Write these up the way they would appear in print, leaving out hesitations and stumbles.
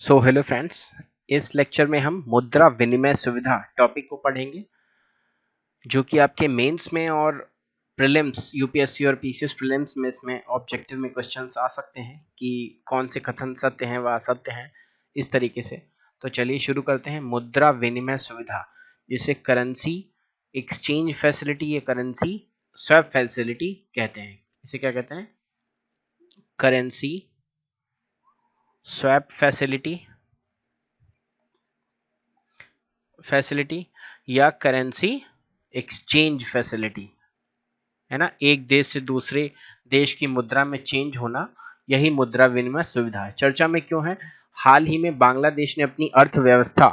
So hello friends, इस lecture में हम मुद्रा विनिमय सुविधा टॉपिक को पढ़ेंगे जो कि आपके मेंस में और प्रीलिम्स यूपीएससी और पीसीएस प्रीलिम्स में इसमें ऑब्जेक्टिव में क्वेश्चंस आ सकते हैं कि कौन से कथन सत्य हैं व असत्य हैं इस तरीके से। तो चलिए शुरू करते हैं। मुद्रा विनिमय सुविधा जिसे करेंसी एक्सचेंज फैसिलिटी या करेंसी स्वैप फैसिलिटी कहते हैं। इसे क्या कहते हैं? करेंसी स्वैप फैसिलिटी या करेंसी एक्सचेंज फैसिलिटी, है ना। एक देश से दूसरे देश की मुद्रा में चेंज होना, यही मुद्रा विनिमय सुविधा है। चर्चा में क्यों है? हाल ही में बांग्लादेश ने अपनी अर्थव्यवस्था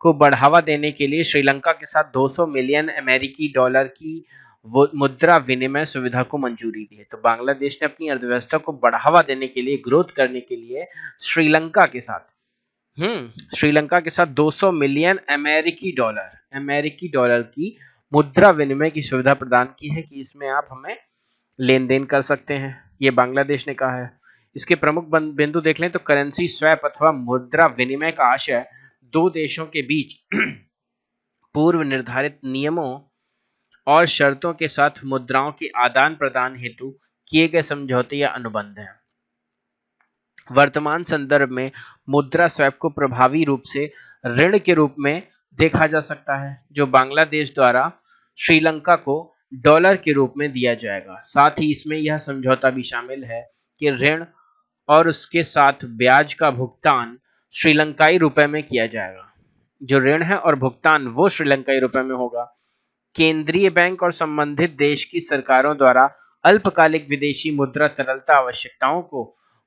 को बढ़ावा देने के लिए श्रीलंका के साथ 200 मिलियन अमेरिकी डॉलर की मुद्रा विनिमय सुविधा को मंजूरी दी है। तो बांग्लादेश ने अपनी अर्थव्यवस्था को बढ़ावा देने के लिए, ग्रोथ करने के लिए श्रीलंका के साथ श्रीलंका के साथ 200 मिलियन अमेरिकी डॉलर की मुद्रा विनिमय की सुविधा प्रदान की है कि इसमें आप हमें लेन देन कर सकते हैं। ये बांग्लादेश ने कहा है। इसके प्रमुख बिंदु देख लें तो करेंसी स्वैप अथवा मुद्रा विनिमय का आशय दो देशों के बीच पूर्व निर्धारित नियमों और शर्तों के साथ मुद्राओं के आदान प्रदान हेतु किए गए समझौते या अनुबंध है। वर्तमान संदर्भ में मुद्रा स्वैप को प्रभावी रूप से ऋण के रूप में देखा जा सकता है जो बांग्लादेश द्वारा श्रीलंका को डॉलर के रूप में दिया जाएगा। साथ ही इसमें यह समझौता भी शामिल है कि ऋण और उसके साथ ब्याज का भुगतान श्रीलंकाई रुपए में किया जाएगा। जो ऋण है और भुगतान वो श्रीलंकाई रुपए में होगा। केंद्रीय बैंक और संबंधित देश की सरकारों द्वारा अल्पकालिक विदेशी मुद्रा तरलता आवश्यकताओं को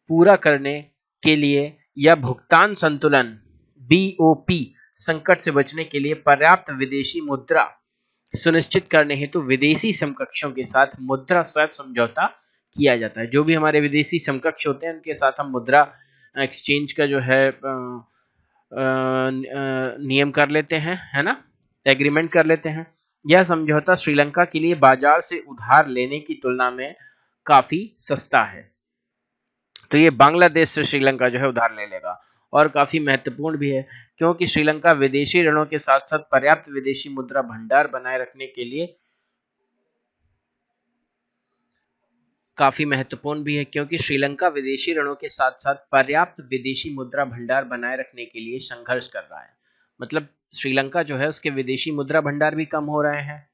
पूरा करने के लिए या भुगतान संतुलन बीओपी संकट से बचने के लिए पर्याप्त विदेशी मुद्रा सुनिश्चित करने हेतु विदेशी समकक्षों के साथ मुद्रा स्वैप समझौता किया जाता है। जो भी हमारे विदेशी समकक्ष होते हैं उनके साथ हम मुद्रा एक्सचेंज का जो है नियम कर लेते हैं, है ना, एग्रीमेंट कर लेते हैं। यह समझौता श्रीलंका के लिए बाजार से उधार लेने की तुलना में काफी सस्ता है। तो ये बांग्लादेश से श्रीलंका जो है उधार ले लेगा और काफी महत्वपूर्ण भी है क्योंकि श्रीलंका विदेशी ऋणों के साथ साथ पर्याप्त विदेशी मुद्रा भंडार बनाए रखने के लिए काफी महत्वपूर्ण भी है क्योंकि श्रीलंका विदेशी ऋणों के साथ साथ पर्याप्त विदेशी मुद्रा भंडार बनाए रखने के लिए संघर्ष कर रहा है। मतलब श्रीलंका जो है उसके विदेशी मुद्रा भंडार भी कम हो रहे हैं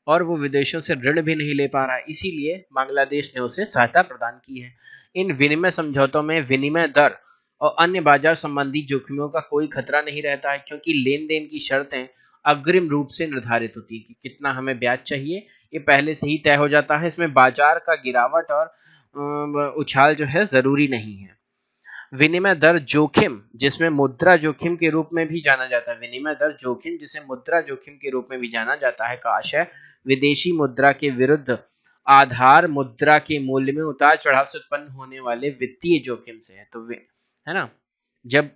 और वो विदेशों से ऋण भी नहीं ले पा रहा है, इसीलिए बांग्लादेश ने उसे सहायता प्रदान की है। इन विनिमय समझौतों में विनिमय दर और अन्य बाजार संबंधी जोखिमों का कोई खतरा नहीं रहता है क्योंकि लेन देन की शर्तें अग्रिम रूप से निर्धारित होती है कि कितना हमें ब्याज चाहिए, ये पहले से ही तय हो जाता है। इसमें बाजार का गिरावट और उछाल जो है जरूरी नहीं है। विनिमय दर जोखिम, जिसमें मुद्रा जोखिम के रूप में भी जाना जाता है, विनिमय दर जोखिम जिसे मुद्रा जोखिम के रूप में भी जाना जाता है, का आशय विदेशी मुद्रा के विरुद्ध आधार मुद्रा के मूल्य में उतार चढ़ाव से उत्पन्न होने वाले वित्तीय जोखिम से है। तो है ना, जब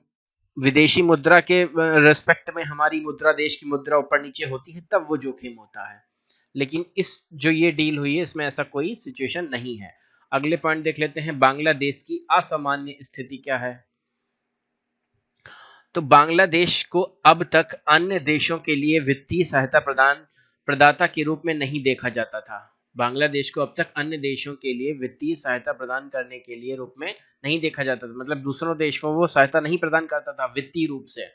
विदेशी मुद्रा के रेस्पेक्ट में हमारी मुद्रा, देश की मुद्रा ऊपर नीचे होती है, तब वो जोखिम होता है। लेकिन इस जो ये डील हुई है इसमें ऐसा कोई सिचुएशन नहीं है। अगले पॉइंट देख लेते हैं, बांग्लादेश की असामान्य स्थिति क्या है। तो बांग्लादेश को अब तक अन्य देशों के लिए वित्तीय सहायता प्रदाता के रूप में नहीं देखा जाता था। बांग्लादेश को अब तक अन्य देशों के लिए वित्तीय सहायता प्रदान करने के लिए रूप में नहीं देखा जाता था, मतलब दूसरों देशों को वो सहायता नहीं प्रदान करता था वित्तीय रूप से।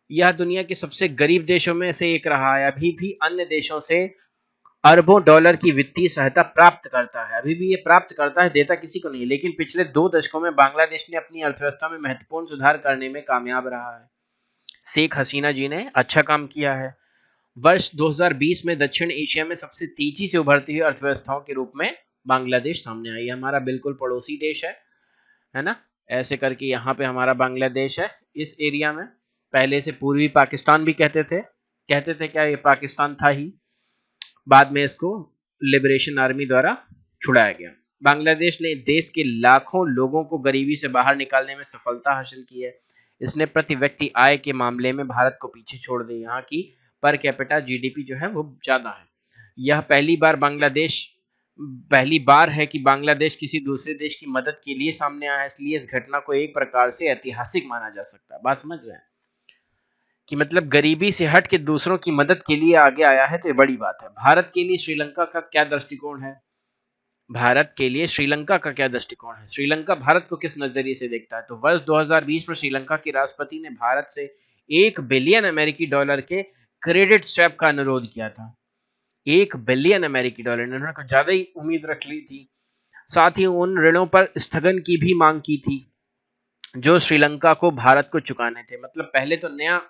यह दुनिया के सबसे गरीब देशों में से एक रहा है। अभी भी अन्य देशों से अरबों डॉलर की वित्तीय सहायता प्राप्त करता है, अभी भी ये प्राप्त करता है, देता किसी को नहीं। लेकिन पिछले 2 दशकों में बांग्लादेश ने अपनी अर्थव्यवस्था में महत्वपूर्ण सुधार करने में कामयाब रहा है। शेख हसीना जी ने अच्छा काम किया है। वर्ष 2020 में दक्षिण एशिया में सबसे तेजी से उभरती हुई अर्थव्यवस्थाओं के रूप में बांग्लादेश सामने आई। हमारा बिल्कुल पड़ोसी देश है ना। ऐसे करके यहाँ पे हमारा बांग्लादेश है। इस एरिया में पहले से पूर्वी पाकिस्तान भी कहते थे क्या ये पाकिस्तान था ही, बाद में इसको लिबरेशन आर्मी द्वारा छुड़ाया गया। बांग्लादेश ने देश के लाखों लोगों को गरीबी से बाहर निकालने में सफलता हासिल की है। इसने प्रति व्यक्ति आय के मामले में भारत को पीछे छोड़ दिया। यहाँ की पर कैपिटा जीडीपी जो है वो ज्यादा है। यह पहली बार बांग्लादेश पहली बार है कि बांग्लादेश किसी दूसरे देश की मदद के लिए सामने आया है, इसलिए इस घटना को एक प्रकार से ऐतिहासिक माना जा सकता है। बात समझ रहे हैं कि मतलब गरीबी से हट के दूसरों की मदद के लिए आगे आया है, तो ये बड़ी बात है। भारत के लिए श्रीलंका का क्या दृष्टिकोण है? भारत के लिए श्रीलंका का क्या दृष्टिकोण है? श्रीलंका भारत को किस नजरिए से देखता है? तो वर्ष 2020 में श्रीलंका के राष्ट्रपति ने भारत से 1 बिलियन अमेरिकी डॉलर के क्रेडिट स्वैप का अनुरोध किया था। 1 बिलियन अमेरिकी डॉलर, इन्होंने कुछ ज्यादा ही उम्मीद रख ली थी। साथ ही उन ऋणों पर स्थगन की भी मांग की थी जो श्रीलंका को भारत को चुकाने थे। मतलब पहले तो नया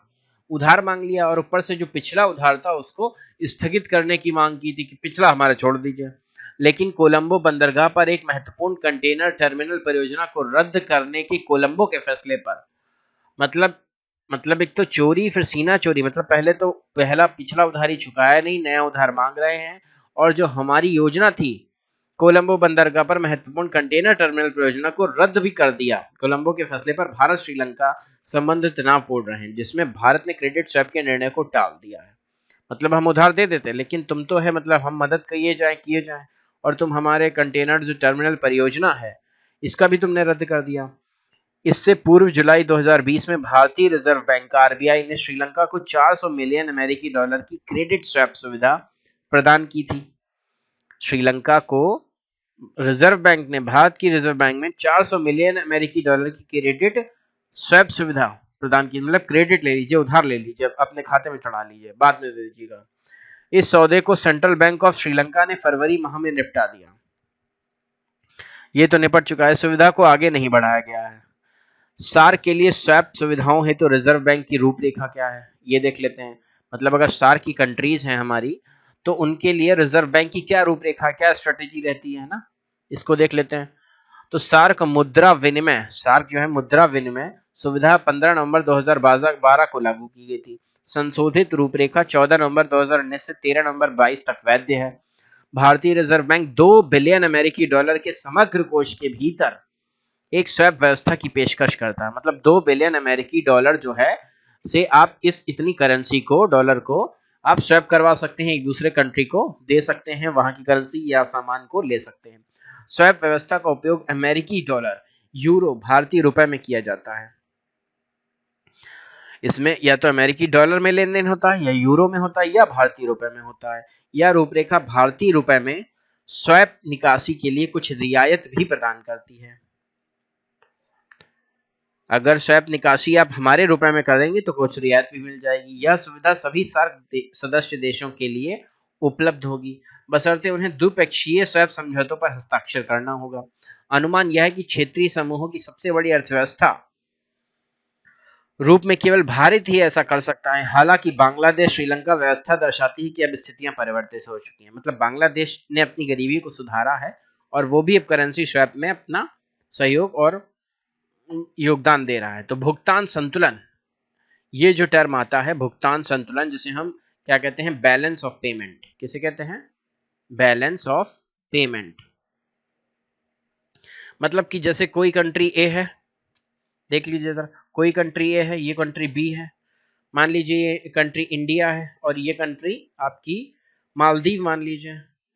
उधार मांग लिया और ऊपर से जो पिछला उधार था उसको स्थगित करने की मांग की थी कि पिछला हमारा छोड़ दीजिए। लेकिन कोलंबो बंदरगाह पर एक महत्वपूर्ण कंटेनर टर्मिनल परियोजना को रद्द करने के कोलंबो के फैसले पर मतलब एक तो चोरी फिर सीना चोरी। मतलब पहले तो पिछला उधार ही चुकाया नहीं, नया उधार मांग रहे हैं। और जो हमारी योजना थी कोलंबो बंदरगाह पर महत्वपूर्ण कंटेनर टर्मिनल परियोजना को रद्द भी कर दिया। कोलंबो के फैसले पर भारत श्रीलंका संबंध तनावपूर्ण रहे, जिसमें भारत ने क्रेडिट स्वैप के निर्णय को टाल दिया है। मतलब हम उधार दे देते लेकिन तुम तो है मतलब हम मदद किए जाए और तुम हमारे कंटेनर जो टर्मिनल परियोजना है इसका भी तुमने रद्द कर दिया। इससे पूर्व जुलाई 2020 में भारतीय रिजर्व बैंक आरबीआई ने श्रीलंका को 400 मिलियन अमेरिकी डॉलर की क्रेडिट स्वैप सुविधा प्रदान की थी। श्रीलंका को रिजर्व बैंक ने, भारत की रिजर्व बैंक में 400 मिलियन अमेरिकी डॉलर की क्रेडिट स्वैप सुविधा प्रदान की। मतलब क्रेडिट ले लीजिए, उधार ले लीजिए, अपने खाते में चढ़ा लीजिए, बाद में दे दीजिएगा। इस सौदे को सेंट्रल बैंक ऑफ श्रीलंका ने फरवरी माह में निपटा दिया। ये तो निपट चुका है, सुविधा को आगे नहीं बढ़ाया गया है। सार्क के लिए स्वैप सुविधाओं है तो रिजर्व बैंक की रूपरेखा क्या है, ये देख लेते हैं। मतलब अगर सार्क की कंट्रीज हैं हमारी तो उनके लिए रिजर्व बैंक की क्या रूपरेखा, क्या स्ट्रेटेजी रहती है ना, इसको देख लेते हैं। तो सार्क जो है मुद्रा विनिमय सुविधा 15 नवंबर 2012 को लागू की गई थी। संशोधित रूपरेखा 14 नवंबर 2019 से 13 नवंबर 22 तक वैध है। भारतीय रिजर्व बैंक 2 बिलियन अमेरिकी डॉलर के समग्र कोष के भीतर एक स्वैप व्यवस्था की पेशकश करता है। मतलब 2 बिलियन अमेरिकी डॉलर जो है से आप इस इतनी करेंसी को, डॉलर को आप स्वैप करवा सकते हैं, एक दूसरे कंट्री को दे सकते हैं, वहां की करेंसी या सामान को ले सकते हैं। स्वैप व्यवस्था का उपयोग अमेरिकी डॉलर, यूरो, भारतीय रुपए में किया जाता है। इसमें या तो अमेरिकी डॉलर में लेन देन होता है, या यूरो में होता है, या भारतीय रुपए में होता है। यह रूपरेखा भारतीय रुपए में स्वैप निकासी के लिए कुछ रियायत भी प्रदान करती है। अगर स्वैप निकासी आप हमारे रुपए में करेंगे तो कुछ रियायत भी मिल जाएगी। यह सुविधा सभी सार्क सदस्य देशों के लिए उपलब्ध होगी, बशर्ते उन्हें द्विपक्षीय स्वैप समझौतों पर हस्ताक्षर करना होगा। अनुमान यह है कि क्षेत्रीय समूहों की सबसे बड़ी अर्थव्यवस्था रूप में केवल भारत ही ऐसा कर सकता है। हालांकि बांग्लादेश श्रीलंका व्यवस्था दर्शाती है कि अब स्थितियां परिवर्तित हो चुकी हैं। मतलब बांग्लादेश ने अपनी गरीबी को सुधारा है और वो भी अब करेंसी स्वैप में अपना सहयोग और योगदान दे रहा है। तो भुगतान संतुलन, ये जो टर्म आता है भुगतान संतुलन, जिसे हम क्या कहते हैं, बैलेंस ऑफ पेमेंट। किसे कहते हैं? Balance of payment. मतलब कि जैसे कोई कंट्री ए है, देख लीजिए जरा, कोई कंट्री ए है, ये कंट्री बी है। मान लीजिए ये कंट्री इंडिया है और ये कंट्री आपकी मालदीव मान लीजिए,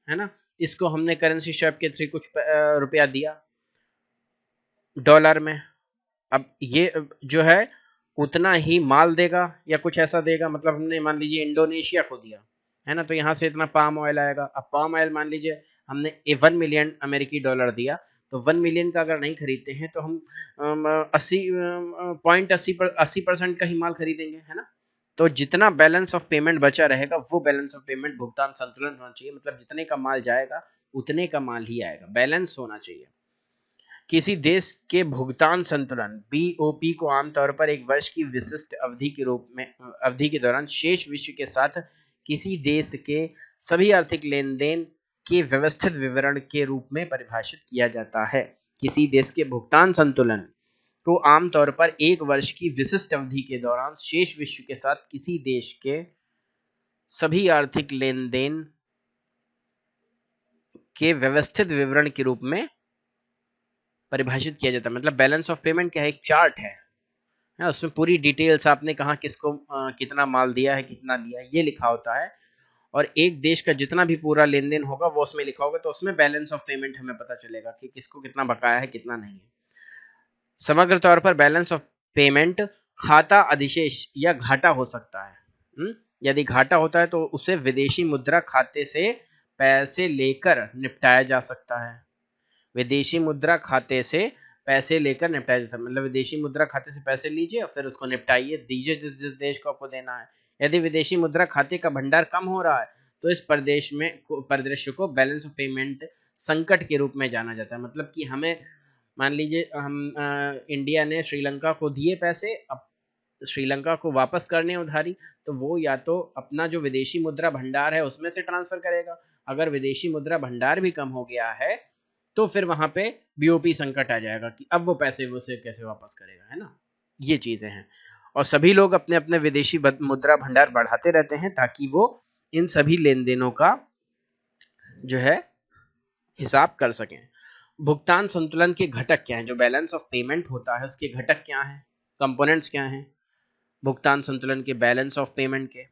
है ना। इसको हमने करेंसी स्वैप के थ्रू कुछ रुपया दिया डॉलर में। अब ये जो है उतना ही माल देगा या कुछ ऐसा देगा। मतलब हमने मान लीजिए इंडोनेशिया को दिया, है ना, तो यहाँ से इतना पाम ऑयल आएगा। अब पाम ऑयल मान लीजिए हमने 1 मिलियन अमेरिकी डॉलर दिया, तो 1 मिलियन का अगर नहीं खरीदते हैं तो हम 80% का ही माल खरीदेंगे, है ना। तो जितना बैलेंस ऑफ पेमेंट बचा रहेगा वो बैलेंस ऑफ पेमेंट भुगतान संतुलन होना चाहिए। मतलब जितने का माल जाएगा उतने का माल ही आएगा, बैलेंस होना चाहिए। किसी देश के भुगतान संतुलन बीओपी को आमतौर पर एक वर्ष की विशिष्ट अवधि के दौरान शेष विश्व के साथ किसी देश के सभी आर्थिक लेन देन के व्यवस्थित विवरण के रूप में परिभाषित किया जाता है। किसी देश के भुगतान संतुलन को आमतौर पर एक वर्ष की विशिष्ट अवधि के दौरान शेष विश्व के साथ किसी देश के सभी आर्थिक लेन देन के व्यवस्थित विवरण के रूप में परिभाषित किया जाता है। मतलब बैलेंस ऑफ पेमेंट क्या है? एक चार्ट है, उसमें पूरी डिटेल्स आपने कहाँ किसको कितना माल दिया है, कितना लिया है, ये लिखा होता है। और एक देश का जितना भी पूरा लेन देन होगा वो उसमें लिखा होगा, तो उसमें बैलेंस ऑफ पेमेंट हमें पता चलेगा कि किसको कितना बकाया है कितना नहीं है। समग्र तौर पर बैलेंस ऑफ पेमेंट खाता अधिशेष या घाटा हो सकता है। यदि घाटा होता है तो उसे विदेशी मुद्रा खाते से पैसे लेकर निपटाया जा सकता है। विदेशी मुद्रा खाते से पैसे लेकर निपटाया जा सकता है, मतलब विदेशी मुद्रा खाते से पैसे लीजिए और फिर उसको निपटाइए, दीजिए जिस जिस देश को आपको देना है। यदि विदेशी मुद्रा खाते का भंडार कम हो रहा है तो इस परिदृश्य को बैलेंस ऑफ पेमेंट संकट के रूप में जाना जाता है। मतलब कि हमें मान लीजिए हम इंडिया ने श्रीलंका को दिए पैसे, अब श्रीलंका को वापस करने उधारी, तो वो या तो अपना जो विदेशी मुद्रा भंडार है उसमें से ट्रांसफर करेगा। अगर विदेशी मुद्रा भंडार भी कम हो गया है तो फिर वहां पे बीओपी संकट आ जाएगा कि अब वो पैसे वो से कैसे वापस करेगा, है ना। ये चीजें हैं और सभी लोग अपने अपने विदेशी मुद्रा भंडार बढ़ाते रहते हैं ताकि वो इन सभी लेन देनों का जो है हिसाब कर सकें। भुगतान संतुलन के घटक क्या हैं? जो बैलेंस ऑफ पेमेंट होता है उसके घटक क्या हैं, कंपोनेंट्स क्या हैं भुगतान संतुलन के, बैलेंस ऑफ पेमेंट के?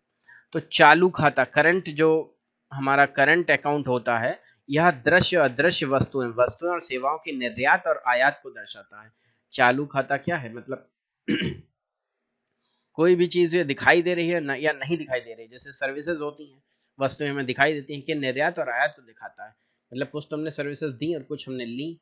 तो चालू खाता, करंट, जो हमारा करंट अकाउंट होता है, यह दृश्य अदृश्य वस्तुएं और सेवाओं के निर्यात और आयात को दर्शाता है। चालू खाता क्या है? मतलब कोई भी चीज दिखाई दे रही है या नहीं दिखाई दे रही, जैसे सर्विसेज होती हैं, वस्तुएं हमें दिखाई देती हैं कि निर्यात और आयात को दिखाता है, मतलब कुछ तो हमने सर्विसेज दी और कुछ हमने ली।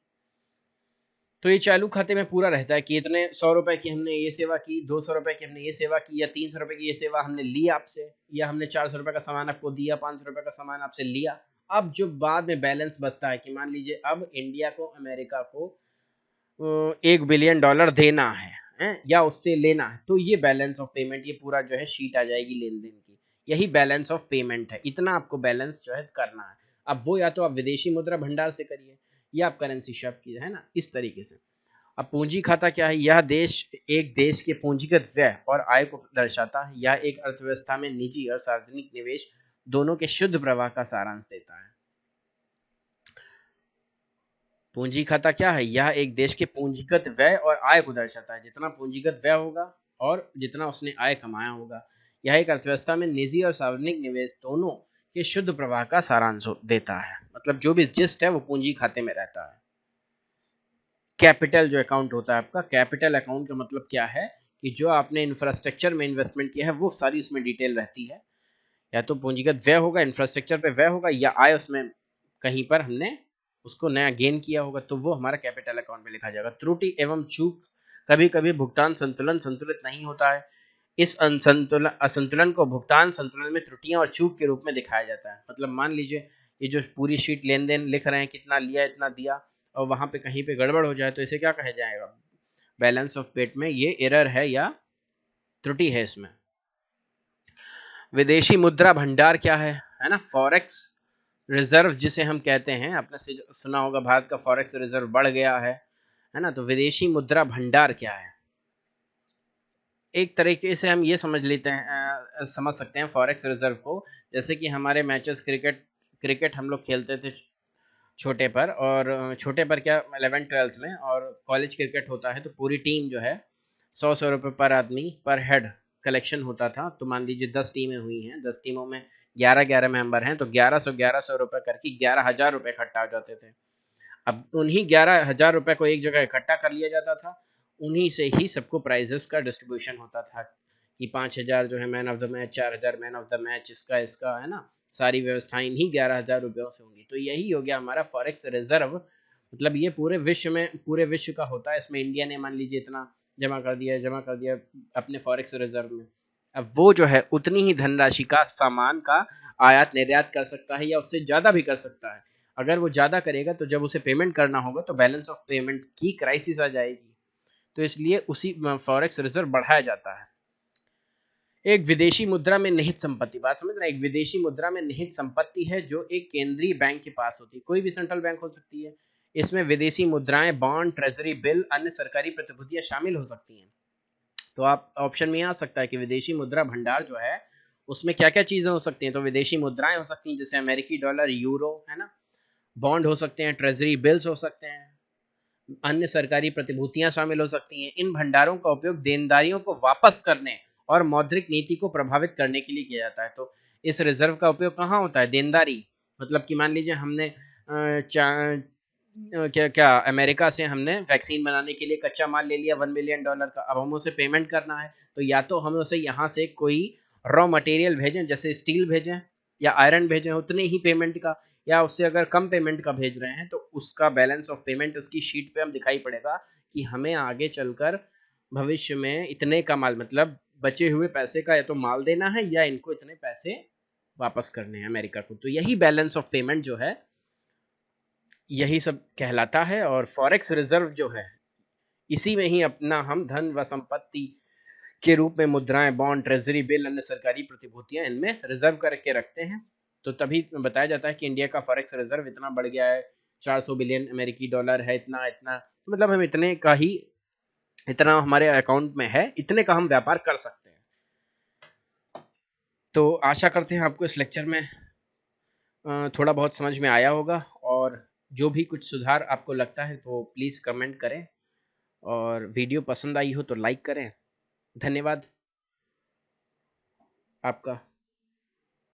तो ये चालू खाते में पूरा रहता है कि इतने 100 रुपए की हमने ये सेवा की, 200 रुपए की हमने ये सेवा की, या 300 रुपए की ये सेवा हमने ली आपसे, या हमने 400 रुपए का सामान आपको दिया, 500 रुपए का सामान आपसे लिया। अब जो बाद में बैलेंस बचता है कि मान लीजिए अब इंडिया को अमेरिका को $1 बिलियन देना है या उससे लेना है, तो ये बैलेंस ऑफ पेमेंट, ये पूरा जो है शीट आ जाएगी लेन देन की, यही बैलेंस ऑफ पेमेंट है। इतना आपको बैलेंस जो है करना है। अब वो या तो आप विदेशी मुद्रा भंडार से करिए या आप करेंसी शॉप की, है ना, इस तरीके से। अब पूंजी खाता क्या है? यह एक देश के पूंजीगत व्यय और आय को दर्शाता है। यह एक अर्थव्यवस्था में निजी और सार्वजनिक निवेश दोनों के शुद्ध प्रवाह का सारांश देता है। पूंजी खाता क्या है? यह एक देश के पूंजीगत व्यय और आय को दर्शाता है, जितना पूंजीगत व्यय होगा और जितना उसने आय कमाया होगा। यह एक अर्थव्यवस्था में निजी और सार्वजनिक निवेश दोनों के शुद्ध प्रवाह का सारांश देता है, मतलब जो भी जिस्ट है वो पूंजी खाते में रहता है। कैपिटल जो अकाउंट होता है आपका, कैपिटल अकाउंट का मतलब क्या है कि जो आपने इंफ्रास्ट्रक्चर में इन्वेस्टमेंट किया है वो सारी इसमें डिटेल रहती है। या तो पूंजीगत व्यय होगा, इंफ्रास्ट्रक्चर पे व्यय होगा, या आय उसमें कहीं पर हमने उसको नया गेन किया होगा, तो वो हमारा कैपिटल अकाउंट में लिखा जाएगा। त्रुटि एवं चूक, कभी कभी भुगतान संतुलन संतुलित नहीं होता है। इस असंतुलन को भुगतान संतुलन में त्रुटियां और चूक के रूप में दिखाया जाता है। मतलब मान लीजिए ये जो पूरी शीट लेन देन लिख रहे हैं, कितना लिया इतना दिया, और वहां पे कहीं पे गड़बड़ हो जाए तो इसे क्या कहा जाएगा? बैलेंस ऑफ पेमेंट में ये एरर है या त्रुटि है इसमें। विदेशी मुद्रा भंडार क्या है ना, फॉरेक्स रिजर्व जिसे हम कहते हैं, आपने सुना होगा भारत का फॉरेक्स रिजर्व बढ़ गया है ना। तो विदेशी मुद्रा भंडार क्या है? एक तरीके से हम ये समझ लेते हैं, समझ सकते हैं फॉरेक्स रिजर्व को, जैसे कि हमारे मैचेस क्रिकेट हम लोग खेलते थे छोटे पर, और छोटे पर क्या 11th-12th में, और कॉलेज क्रिकेट होता है तो पूरी टीम जो है 100 रुपये पर आदमी पर हेड कलेक्शन होता था। तो मान लीजिए 10 टीमें हुई हैं, 10 टीमों में 11 मेंबर हैं, तो 1100 रुपये करके 11,000 रुपये इकट्ठा हो जाते थे। अब उन्हीं 11,000 रुपये को एक जगह इकट्ठा कर लिया जाता था, उन्हीं से ही सबको प्राइजेस का डिस्ट्रीब्यूशन होता था कि 5,000 जो है man of the match, 4,000 man of the match, इसका है ना, सारी व्यवस्थाएं इन्हीं 11,000 रुपयों से होंगी। तो यही हो गया हमारा फॉरेक्स रिजर्व। मतलब ये पूरे विश्व का होता है। इसमें इंडिया ने मान लीजिए इतना जमा कर दिया अपने फॉरेक्स रिजर्व में। अब वो जो है उतनी ही धनराशि का सामान का आयात निर्यात कर सकता है या उससे ज्यादा भी कर सकता है। अगर वो ज्यादा करेगा तो जब उसे पेमेंट करना होगा तो बैलेंस ऑफ पेमेंट की क्राइसिस आ जाएगी, तो इसलिए उसी फॉरेक्स रिजर्व बढ़ाया जाता है। एक विदेशी मुद्रा में निहित संपत्ति, बात समझ रहे हैं, एक विदेशी मुद्रा में निहित संपत्ति है जो एक केंद्रीय बैंक के पास होती है, कोई भी सेंट्रल बैंक हो सकती है। इसमें विदेशी मुद्राएं, बॉन्ड, ट्रेजरी बिल, अन्य सरकारी प्रतिभूतियां शामिल हो सकती हैं। तो आप ऑप्शन में आ सकता है कि विदेशी मुद्रा भंडार जो है उसमें क्या क्या चीजें हो सकती हैं। तो विदेशी मुद्राएं हो सकती हैं जैसे अमेरिकी डॉलर, यूरो, है ना, बॉन्ड हो सकते हैं, ट्रेजरी बिल्स हो सकते हैं, अन्य सरकारी प्रतिभूतियां शामिल हो सकती हैं। इन भंडारों का उपयोग देनदारियों को वापस करने और मौद्रिक नीति को प्रभावित करने के लिए किया जाता है। तो इस रिजर्व का उपयोग कहाँ होता है? देनदारी, मतलब कि मान लीजिए हमने क्या क्या अमेरिका से हमने वैक्सीन बनाने के लिए कच्चा माल ले लिया $1 बिलियन का, अब हम उसे पेमेंट करना है, तो या तो हम उसे यहाँ से कोई रॉ मटेरियल भेजें, जैसे स्टील भेजें या आयरन भेजें उतने ही पेमेंट का, या उससे अगर कम पेमेंट का भेज रहे हैं तो उसका बैलेंस ऑफ पेमेंट उसकी शीट पे हम दिखाई पड़ेगा कि हमें आगे चलकर भविष्य में इतने का माल, मतलब बचे हुए पैसे का या तो माल देना है या इनको इतने पैसे वापस करने हैं अमेरिका को। तो यही बैलेंस ऑफ पेमेंट जो है यही सब कहलाता है। और फॉरेक्स रिजर्व जो है इसी में ही अपना हम धन व संपत्ति के रूप में मुद्राएं, बॉन्ड, ट्रेजरी बिल, अन्य सरकारी प्रतिभूतियां इनमें रिजर्व करके रखते हैं। तो तभी बताया जाता है कि इंडिया का फॉरेक्स रिजर्व इतना बढ़ गया है, 400 बिलियन अमेरिकी डॉलर है, इतना इतना, तो मतलब हम इतने का ही, इतना हमारे अकाउंट में है, इतने का हम व्यापार कर सकते हैं। तो आशा करते हैं आपको इस लेक्चर में थोड़ा बहुत समझ में आया होगा, और जो भी कुछ सुधार आपको लगता है तो प्लीज़ कमेंट करें, और वीडियो पसंद आई हो तो लाइक करें। धन्यवाद आपका।